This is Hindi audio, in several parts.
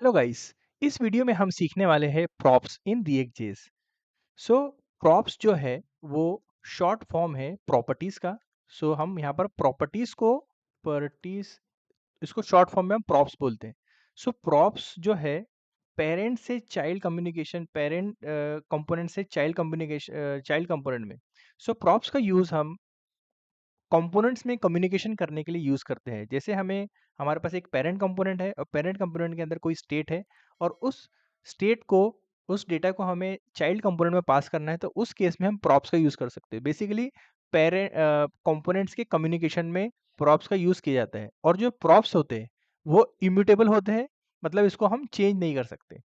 Hello guys. इस वीडियो में हम सीखने वाले हैं प्रॉप्स इन रिएक्ट.जेएस। सो प्रॉप्स जो है वो शॉर्ट फॉर्म है प्रॉपर्टीज का। सो हम यहाँ पर प्रॉपर्टीज इसको शॉर्ट फॉर्म में हम प्रॉप्स बोलते हैं। सो प्रॉप्स जो है पेरेंट से चाइल्ड कम्युनिकेशन, पेरेंट कंपोनेंट से चाइल्ड कम्युनिकेशन, चाइल्ड कंपोनेंट में। सो प्रॉप्स का यूज हम कंपोनेंट्स में कम्युनिकेशन करने के लिए यूज़ करते हैं। जैसे हमारे पास एक पेरेंट कंपोनेंट है और पेरेंट कंपोनेंट के अंदर कोई स्टेट है और स्टेट को उस डेटा को हमें चाइल्ड कंपोनेंट में पास करना है, तो उस केस में हम प्रॉप्स का यूज़ कर सकते हैं। बेसिकली पेरेंट कंपोनेंट्स के कम्युनिकेशन में प्रॉप्स का यूज़ किया जाता है और जो प्रॉप्स होते हैं वो इम्यूटेबल होते हैं, मतलब इसको हम चेंज नहीं कर सकते।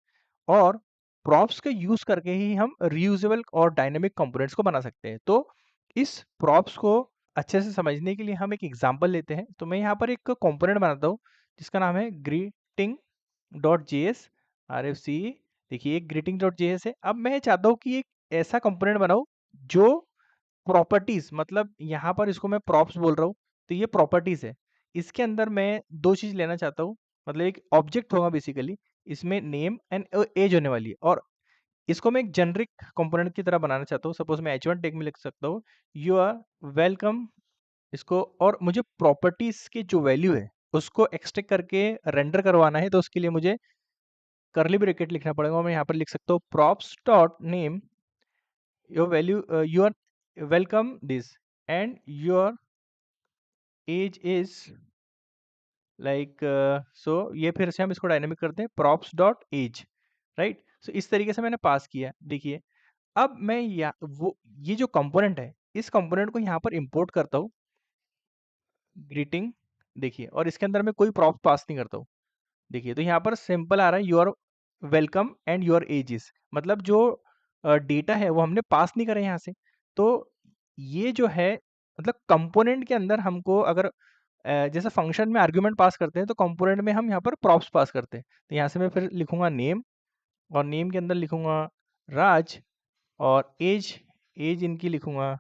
और प्रॉप्स का यूज़ करके ही हम रीयूजेबल और डायनेमिक कंपोनेंट्स को बना सकते हैं। तो इस प्रॉप्स को अच्छे से समझने के लिए हम एक एग्जांपल लेते हैं। तो मैं यहाँ पर एक कंपोनेंट बनाता हूँ जिसका नाम है greeting डॉट जेएस RFC। देखिए एक greeting डॉट जेएस है। अब मैं चाहता हूँ कि एक ऐसा कंपोनेंट बनाऊँ जो प्रॉपर्टीज, मतलब यहाँ पर इसको मैं प्रॉप्स बोल रहा हूँ, तो ये प्रॉपर्टीज है। इसके अंदर मैं दो चीज लेना चाहता हूँ, मतलब एक ऑब्जेक्ट होगा बेसिकली, इसमें नेम एंड एज होने वाली है और इसको मैं एक जेनरिक कंपोनेंट की तरह बनाना चाहता हूँ। सपोज मैं H1 टैग में लिख सकता हूँ यू आर वेलकम इसको, और मुझे प्रॉपर्टीज की जो वैल्यू है उसको एक्सट्रैक्ट करके रेंडर करवाना है, तो उसके लिए मुझे कर्ली ब्रैकेट लिखना पड़ेगा और मैं यहाँ पर लिख सकता हूँ props dot name your value you are welcome this and your age is like so. ये फिर से हम इसको डायनेमिक करते हैं props dot age, right. So इस तरीके से मैंने पास किया। देखिए अब मैं ये जो कंपोनेंट है इस कंपोनेंट को यहाँ पर इंपोर्ट करता हूँ ग्रीटिंग। देखिए और इसके अंदर मैं कोई प्रॉप्स पास नहीं करता हूँ। देखिए तो यहाँ पर सिंपल आ रहा है you are welcome and your ages, मतलब जो डेटा है वो हमने पास नहीं करा यहाँ से। तो ये जो है, मतलब कंपोनेंट के अंदर हमको अगर जैसे फंक्शन में आर्ग्यूमेंट पास करते हैं तो कंपोनेंट में हम यहाँ पर प्रॉप्स पास करते हैं। तो यहाँ से मैं फिर लिखूंगा नेम और नेम के अंदर लिखूंगा राज और एज, एज इनकी लिखूंगा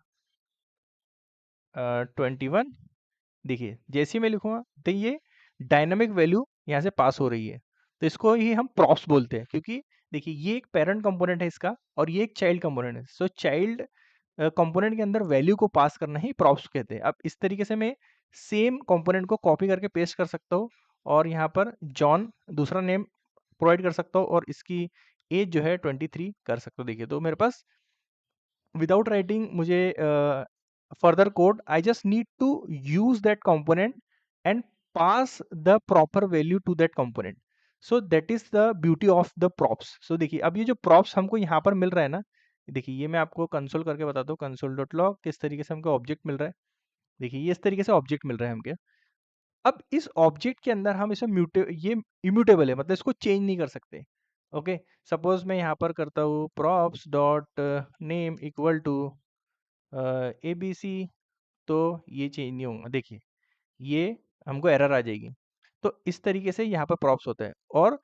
21। देखिए जैसे ही मैं लिखूंगा तो ये डायनामिक वैल्यू यहाँ से पास हो रही है। तो इसको ही हम प्रॉप्स बोलते हैं, क्योंकि देखिए ये एक पेरेंट कंपोनेंट है इसका और ये एक चाइल्ड कंपोनेंट है। सो चाइल्ड कंपोनेंट के अंदर वैल्यू को पास करना ही प्रॉप्स कहते हैं। अब इस तरीके से मैं सेम कंपोनेंट को कॉपी करके पेस्ट कर सकता हूँ और यहाँ पर जॉन दूसरा नेम प्रोवाइड कर सकता हूँ और इसकी एज जो है 23 कर सकता हूँ। देखिए तो मेरे पास without writing मुझे further code, I just need to use that component and pass the proper value to that component. So that is the beauty of the props. So देखिए अब ये जो props हमको यहाँ पर मिल रहा है ना, देखिए ये मैं आपको कंसोल करके बताता हूँ, console.log किस तरीके से हमको ऑब्जेक्ट मिल रहा है। देखिए ये इस तरीके से ऑब्जेक्ट मिल रहा है हमके। अब इस ऑब्जेक्ट के अंदर हम इसे ये इम्यूटेबल है, मतलब इसको चेंज नहीं कर सकते। ओके, सपोज मैं यहाँ पर करता हूँ props dot name equal to ABC, तो ये चेंज नहीं होगा। देखिए ये हमको एरर आ जाएगी। तो इस तरीके से यहाँ पर प्रॉप्स होता है। और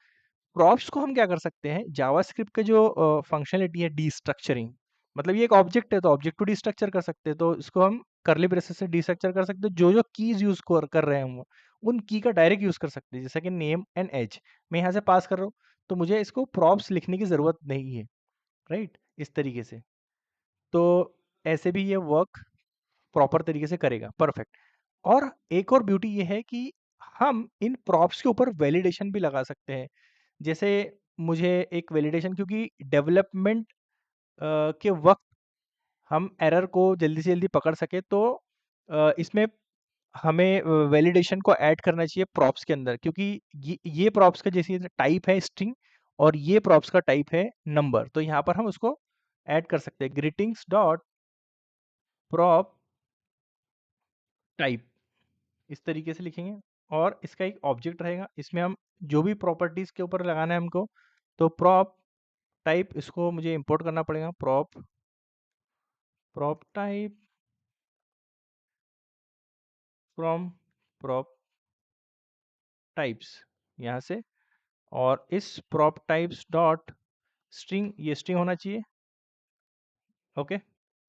प्रॉप्स को हम क्या कर सकते हैं, जावास्क्रिप्ट के जो फंक्शनलिटी है डीस्ट्रक्चरिंग, मतलब ये एक ऑब्जेक्ट है तो ऑब्जेक्ट को डीस्ट्रक्चर कर सकते हैं, तो इसको हम करली ब्रेसेस से डीस्ट्रक्चर कर सकते हैं। जो जो कीज यूज कर रहे हैं हम उन की का डायरेक्ट यूज कर सकते हैं, जैसा कि नेम एंड एज मैं यहाँ से पास कर रहा हूँ, तो मुझे इसको प्रॉप्स लिखने की जरूरत नहीं है, राइट। इस तरीके से तो ऐसे भी ये वर्क प्रॉपर तरीके से करेगा, परफेक्ट। और एक और ब्यूटी ये है कि हम इन प्रॉप्स के ऊपर वैलिडेशन भी लगा सकते हैं। जैसे मुझे एक वैलिडेशन, क्योंकि डेवलपमेंट के वक्त हम एरर को जल्दी से जल्दी पकड़ सके, तो इसमें हमें वैलिडेशन को ऐड करना चाहिए प्रॉप्स के अंदर, क्योंकि ये प्रॉप्स का जैसे टाइप है स्ट्रिंग और ये प्रॉप्स का टाइप है नंबर, तो यहाँ पर हम उसको ऐड कर सकते हैं ग्रीटिंग्स डॉट प्रॉप टाइप, इस तरीके से लिखेंगे। और इसका एक ऑब्जेक्ट रहेगा, इसमें हम जो भी प्रॉपर्टीज के ऊपर लगाना है हमको, तो प्रॉप टाइप इसको मुझे इंपोर्ट करना पड़ेगा, prop prop type from prop types यहाँ से। और इस प्रॉप टाइप्स डॉट स्ट्रिंग, ये स्ट्रिंग होना चाहिए, ओके।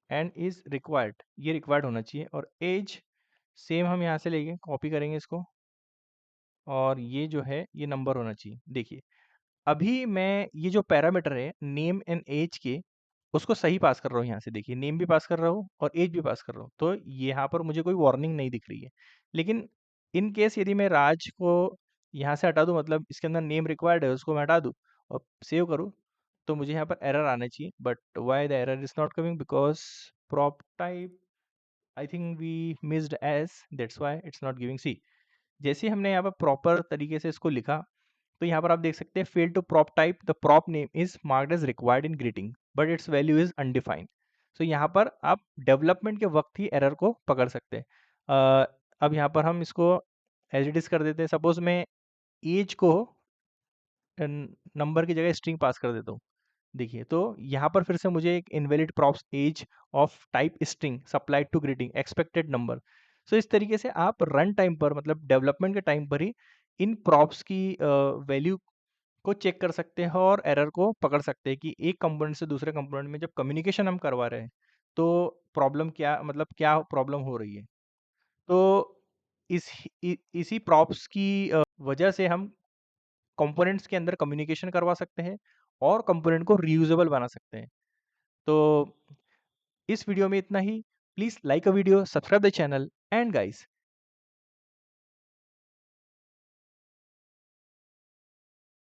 एंड इज रिक्वायर्ड, ये रिक्वायर्ड होना चाहिए। और एज सेम हम यहाँ से लेंगे, कॉपी करेंगे इसको, और ये जो है ये नंबर होना चाहिए। देखिए अभी मैं ये जो पैरामीटर है नेम एंड एज के, उसको सही पास कर रहा हूँ यहाँ से, देखिए नेम भी पास कर रहा हूँ और एज भी पास कर रहा हूँ, तो यहाँ पर मुझे कोई वार्निंग नहीं दिख रही है। लेकिन इन केस यदि मैं राज को यहाँ से हटा दूँ, मतलब इसके अंदर नेम रिक्वायर्ड है उसको मैं हटा दूँ और सेव करूँ, तो मुझे यहाँ पर एरर आना चाहिए, but why the error is not coming, because prop type I think we missed as, that's why it's not giving C। जैसे ही हमने यहाँ पर प्रॉपर तरीके से इसको लिखा, तो यहाँ पर आप देख सकते हैं fail to prop type, the prop name is marked as required in greeting but its value is undefined. So यहाँ पर आप डेवलपमेंट के वक्त ही एरर को पकड़ सकते हैं। अब यहाँ पर हम इसको एज इट इज कर देते हैं। सपोज मैं एज को नंबर की जगह स्ट्रिंग पास कर देता हूँ, देखिए तो यहाँ पर फिर से मुझे एक invalid props as of type string supplied to greeting expected number. So इस तरीके से आप रन टाइम पर, मतलब डेवलपमेंट के टाइम पर ही इन प्रॉप्स की वैल्यू को चेक कर सकते हैं और एरर को पकड़ सकते हैं कि एक कंपोनेंट से दूसरे कंपोनेंट में जब कम्युनिकेशन हम करवा रहे हैं तो प्रॉब्लम क्या, मतलब क्या प्रॉब्लम हो रही है। तो इसी प्रॉप्स की वजह से हम कंपोनेंट्स के अंदर कम्युनिकेशन करवा सकते हैं और कंपोनेंट को रीयूजेबल बना सकते हैं। तो इस वीडियो में इतना ही। Please like a video, subscribe the channel and guys